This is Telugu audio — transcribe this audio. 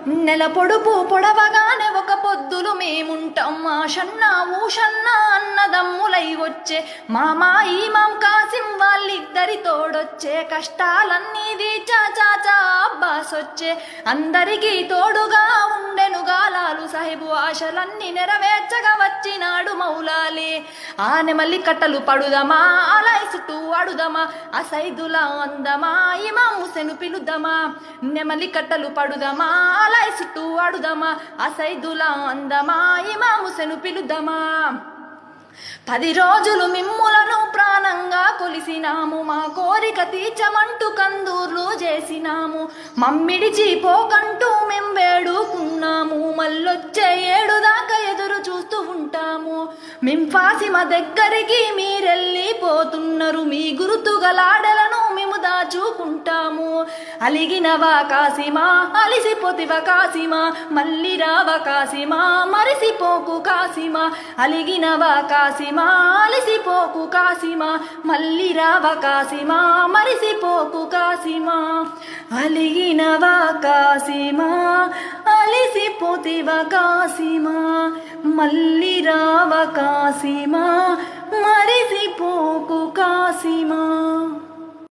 నెల పొడుపు పొడవగానే ఒక పొద్దులు మేముంటాం ఆషన్నా ఊషన్నా అన్నదమ్ములై వచ్చే మామా ఈమాం కాసిం వాళ్ళిద్దరి తోడొచ్చే కష్టాలన్నీ చాచా అబ్బాస్ వచ్చే అందరికీ తోడుగా ఉండెను గాలాలు సాహిబు ఆశలన్నీ నెరవేర్చగా వచ్చినాడు మౌలాలి ఆ నెమలి కట్టలు పడుదమా అలై చుట్టూ అడుదమా ఆ సైదులా అందమా ఇమాం హుసేను పిలుదమా నెమలి కట్టలు పడుదమా అలై చుట్టూ అడుదమా ఆ సైదులా అందమా ఇమాం హుసేను పిలుదమా 10 రోజులు మిమ్ములను ప్రాణంగా కొలిసినాము మా కోరిక తీర్చమంటూ కందూర్లు చేసినాము మమ్మిడిచి పోకంటూ మేం వేడుకున్నాము మళ్ళొచ్చే 7 దాకా ఎదురు చూస్తూ ఉంటాము మేం ఫాసిమ దగ్గరికి మీరెళ్ళిపోతున్నారు మీ గుర్తుగలాడలను మేము దాచుకుంటాము అలిగినవా కాసిమా అలిసిపోతివా కాసిమా మళ్ళీ రావా కాసిమా మరిసిపోకు కాసిమా అలిగినవా కాసిమా అలిసిపోకు కాసిమా మళ్ళీ రావా కాసిమా మరిసిపోకు కాసిమా అలిగినవా కాసిమా అలిసిపోతివా కాసిమా మళ్ళీ రావా కాసిమా మరిసిపోకు కాసిమా